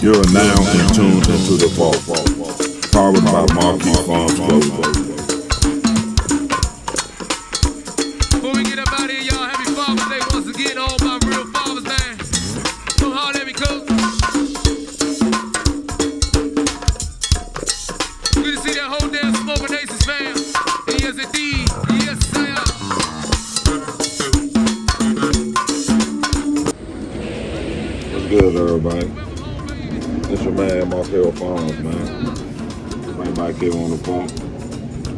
You are now in tune into the vault, powered by Marquee Farms Clothing. Before we get up out of here, y'all, happy Father's Day once again, all my real fathers, man. Come holler at me, coach. Good to see that whole damn Smoking Aces fam. Yes, indeed. Yes, sir. What's good, everybody? It's your man, Marquee Farms, man. Right back here on the phone.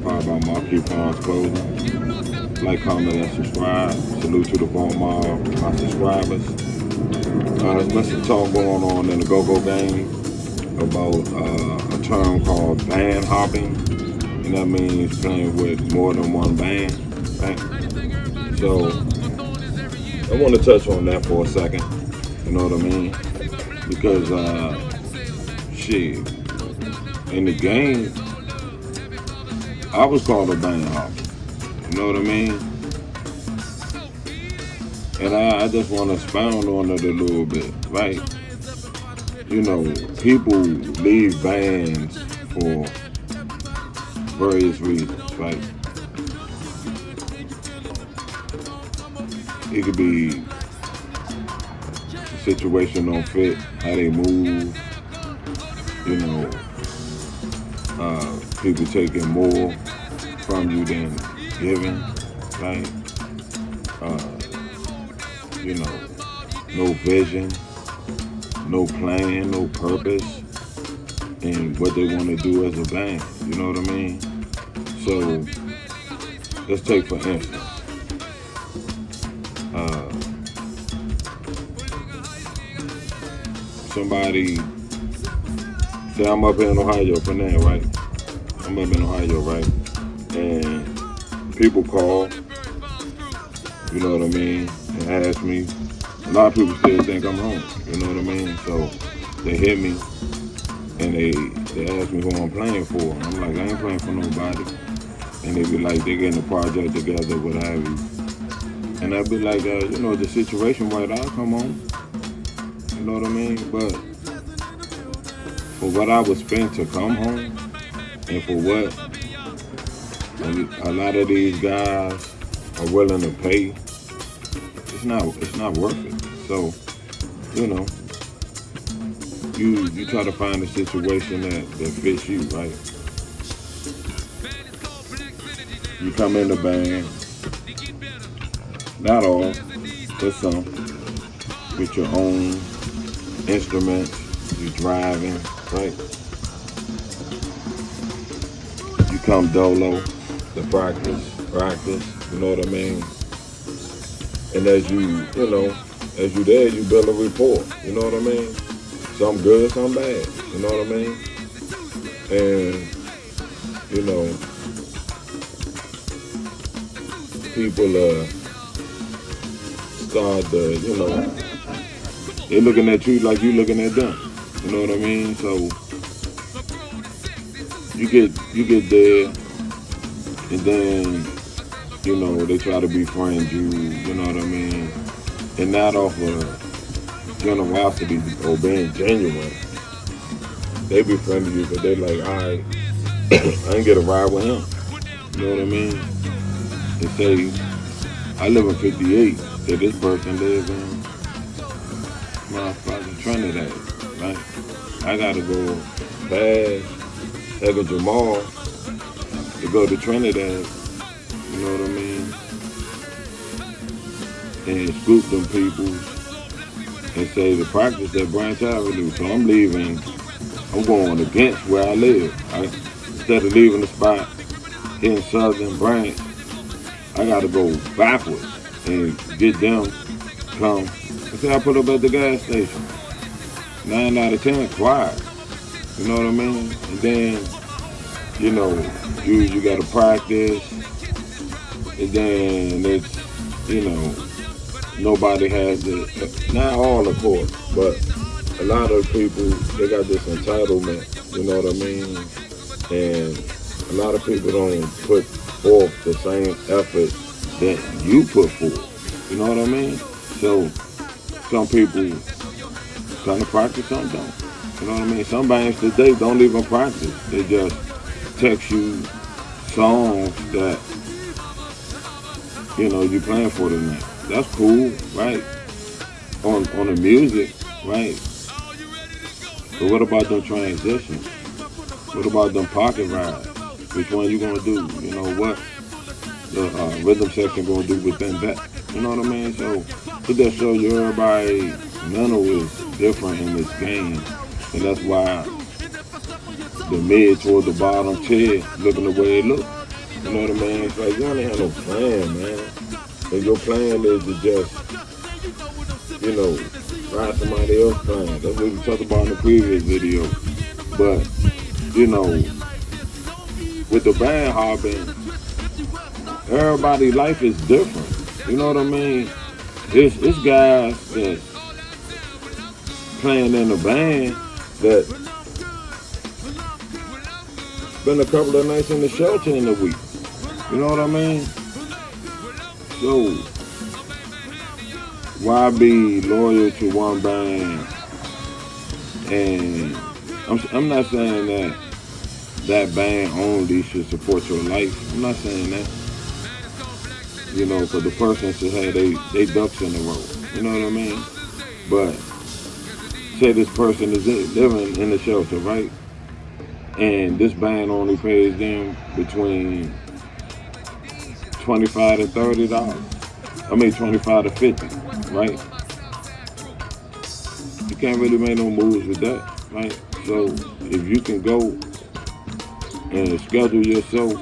Powered by Marquee Farms Clothing. Like, comment, and subscribe. Salute to the phone, my subscribers. There's been some talk going on in the go-go game about a term called band hopping. And that means playing with more than one band. Right? So, I want to touch on that for a second. You know what I mean? Because, shit, in the game, I was called a band hopper. You know what I mean? And I just want to expound on it a little bit, right? You know, people leave bands for various reasons, right? It could be the situation don't fit, how they move, you know, people taking more from you than giving, right? You know, no vision, no plan, no purpose in what they want to do as a band, you know what I mean? So, let's take for instance, somebody, say I'm up in Ohio for now, right? I'm up in Ohio, right? And people call, you know what I mean, and ask me. A lot of people still think I'm home, you know what I mean? So they hit me and they ask me who I'm playing for. And I'm like, I ain't playing for nobody. And they be like, they getting the project together, what have you. And I'd be like, you know, the situation right, I'll come on. You know what I mean? But for what I would spend to come home, and for what a lot of these guys are willing to pay, it's not worth it. So, you know, you try to find a situation that fits you, right? You come in the band, not all, but some, with your own instruments, you driving, right? You come dolo to practice, you know what I mean? And as you there, you build a rapport, you know what I mean? Some good, some bad, you know what I mean? And, you know, people start to, you know, they're looking at you like you looking at them, you know what I mean? So, you get there, and then, you know, they try to befriend you, you know what I mean? And not off of generosity or being genuine. They befriend you, but they like, all right, I ain't get a ride with him. You know what I mean? They say, I live in 58, that this person lives in motherfucking Trinidad, right? I gotta go past Edgar Jamal to go to Trinidad. You know what I mean? And scoop them people and say the practice at Branch Avenue. So I'm leaving, I'm going against where I live. Right? Instead of leaving the spot in Southern Branch, I gotta go backwards and get them come. I say I put up at the gas station. 9 out of 10 quiet. You know what I mean? And then, you know, you gotta practice. And then it's, you know, nobody has it. Not all, of course, but a lot of people, they got this entitlement, you know what I mean? And a lot of people don't put forth the same effort that you put forth, you know what I mean? So some people kind of practice, some don't. You know what I mean? Some bands today don't even practice. They just text you songs that, you playing for the night. That's cool, right? On the music, right? But what about them transitions? What about them pocket rides? Which one you gonna do? You know what the rhythm section gonna do within that? You know what I mean? So it just show you everybody mental is different in this game, and that's why the mid toward the bottom tier looking the way it look. You know what I mean? It's like you don't have no plan, man. And your plan is to just, ride somebody else's plan. That's what we talked about in the previous video. But, with the band hopping, everybody's life is different. You know what I mean? It's guys that playing in a band that spend a couple of nights in the shelter in a week. You know what I mean? So why be loyal to one band? And I'm not saying that band only should support your life. I'm not saying that. Because the person should have they ducks in a row. You know what I mean? But say this person is living in the shelter, right? And this band only pays them between $25 to $30. I mean $25 to $50, right? You can't really make no moves with that, right? So if you can go and schedule yourself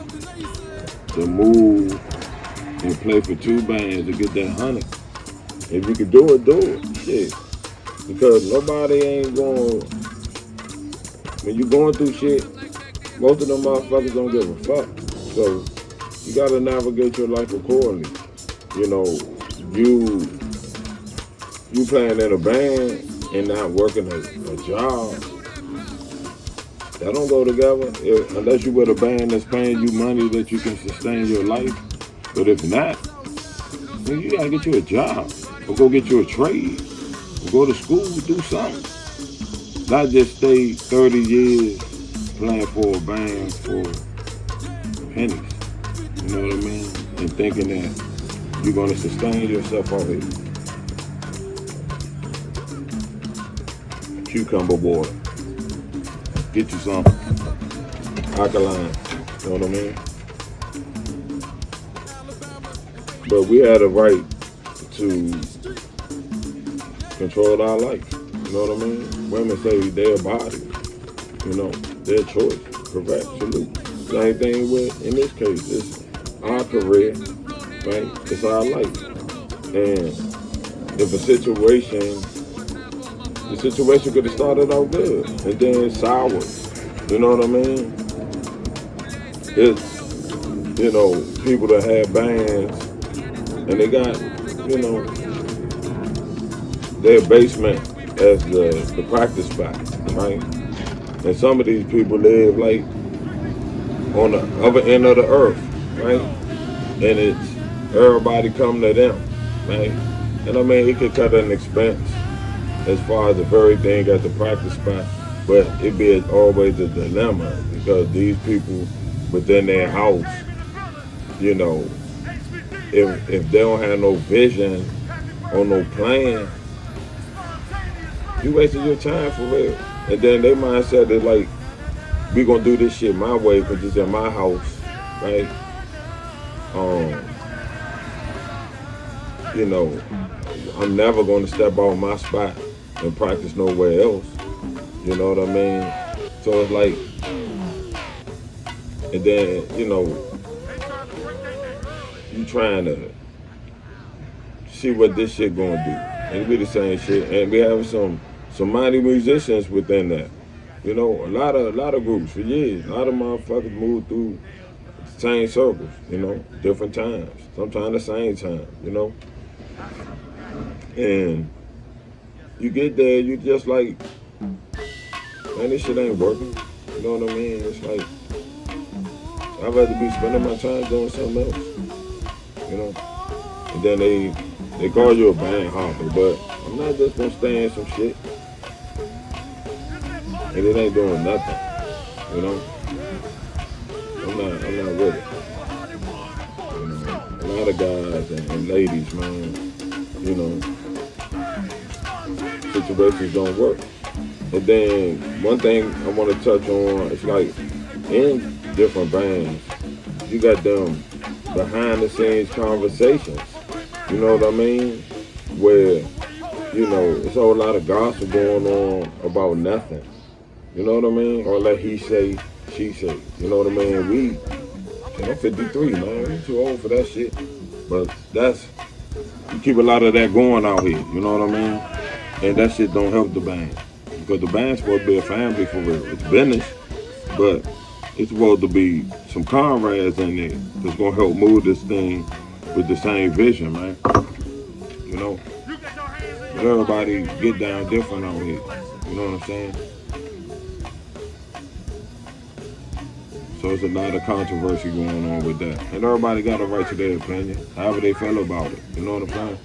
to move and play for two bands to get that 100, if you can do it, do it. Shit. Because nobody ain't going, when you going through shit, most of them motherfuckers don't give a fuck. So you gotta navigate your life accordingly. You playing in a band and not working a job, that don't go together. Unless you with a band that's paying you money that you can sustain your life. But if not, then you gotta get you a job or go get you a trade or go to school, do something. Not just stay 30 years playing for a band for pennies. You know what I mean? And thinking that you're gonna sustain yourself off it. Cucumber water. Get you some alkaline. You know what I mean? But we had a right to control our life. You know what I mean? Women say their body, their choice. Correct, salute. Same thing in this case. It's our career, right? It's our life. And if the situation could have started out good and then soured. You know what I mean? It's, people that have bands and they got, their basement as the practice spot, right? And some of these people live like on the other end of the earth, right? And it's everybody come to them, right? And I mean, it could cut an expense as far as the very thing at the practice spot, but it be always a dilemma because these people within their house, if they don't have no vision or no plan, you wasted your time for real. And then their mindset is like, we gonna do this shit my way because it's in my house, right? I'm never gonna step out my spot and practice nowhere else. You know what I mean? So it's like, and then, you trying to see what this shit gonna do. And it be the same shit. And we have some mighty musicians within that. A lot of groups for years. A lot of motherfuckers move through the same circles, different times. Sometimes the same time, And you get there, you just like, man, this shit ain't working. You know what I mean? It's like, I'd rather be spending my time doing something else. And then they call you a band hopper, but I'm not just gonna stay in some shit. and it ain't doing nothing. You know, I'm not with it. You know, a lot of guys and ladies, man. You know, situations don't work. And then one thing I want to touch on is like in different bands, you got them behind the scenes conversations. You know what I mean? Where it's a whole lot of gossip going on about nothing. You know what I mean? Or let he say, she say. You know what I mean? I'm 53, man. I'm too old for that shit. But you keep a lot of that going out here. You know what I mean? And that shit don't help the band. Because the band's supposed to be a family for real. It's business, but it's supposed to be some comrades in there that's gonna help move this thing with the same vision, man. You know, but everybody get down different out here. You know what I'm saying? So it's a lot of controversy going on with that, and everybody got a right to their opinion, however they feel about it. You know what I'm saying?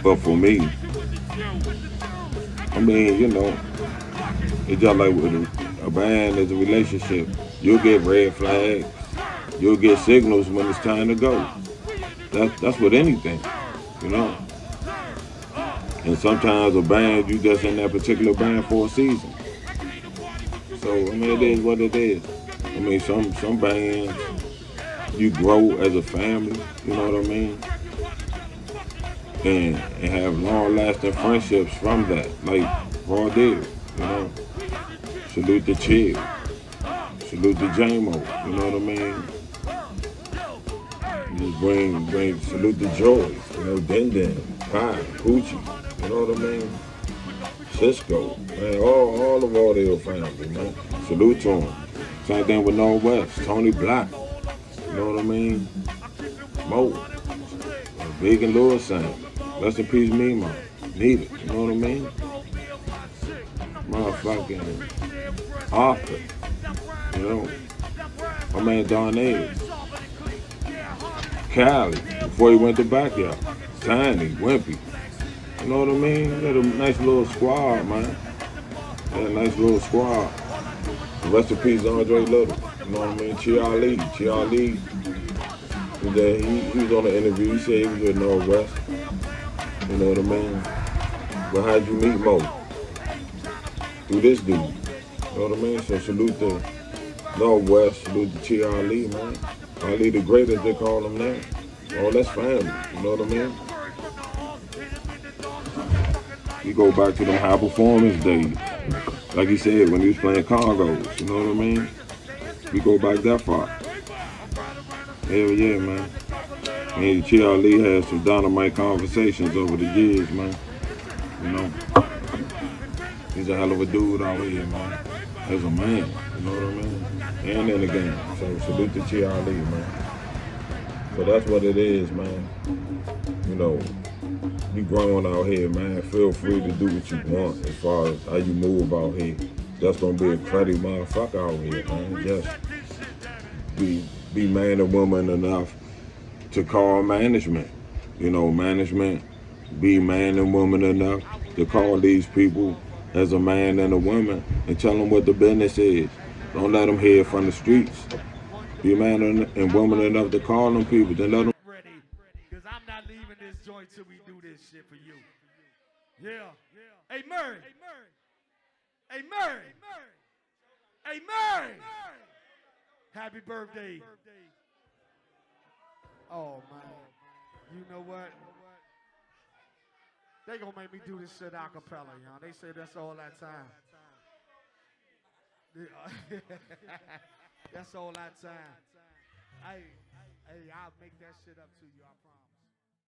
But for me, I mean, it's just like with a band is a relationship. You'll get red flags. You'll get signals when it's time to go. That's with anything, you know. And sometimes a band, you just in that particular band for a season. So I mean, it is what it is. I mean, some bands you grow as a family. You know what I mean? And have long lasting friendships from that, like Raw did. You know, salute to Chill, salute to JMO. You know what I mean? Just bring salute to Joy. You know, Den Den, Pie, Poochie. You know what I mean? Cisco, man, all of Audio family, man. Salute to them. Same thing with Northwest, Tony Black. You know what I mean? Mo, Big and Lewis sang. Rest in peace, Mima. Need it. You know what I mean? Motherfucking Arthur. You know, my man Don Ayers. Cali, before he went to Backyard. Tiny, Wimpy. You know what I mean? They had a nice little squad, man. They had a nice little squad. Rest in peace, Andre Little. You know what I mean? Chia Lee. He was on the interview. He said he was with Northwest. You know what I mean? But how'd you meet Mo? Through this dude. You know what I mean? So salute to Northwest, salute to Chia Lee, man. Ali the Great, as they call him now. Oh, that's family. You know what I mean? You go back to them high performance days. Like he said, when he was playing Congos. You know what I mean? We go back that far. Hell yeah, man. Me and Chia Lee had some dynamite conversations over the years, man. You know? He's a hell of a dude out here, man. As a man, you know what I mean? And in the game. So salute to Chia Lee, man. So that's what it is, man. You know, you growing out here, man. Feel free to do what you want as far as how you move out here. Just don't be a cruddy motherfucker out here, man. Just be man and woman enough to call management. You know, management, be man and woman enough to call these people as a man and a woman and tell them what the business is. Don't let them hear it from the streets. Be a man and woman enough to call them people. Then let them. Ready, because I'm not leaving this joint till we do this shit for you. Yeah. Hey, Murray. Hey, Murray. Hey, Murray. Happy birthday. Oh, man. You know what? They gonna make me do this shit a cappella, y'all. They say that's all that time. That's all that time. Hey, I'll make that shit up to you, I promise.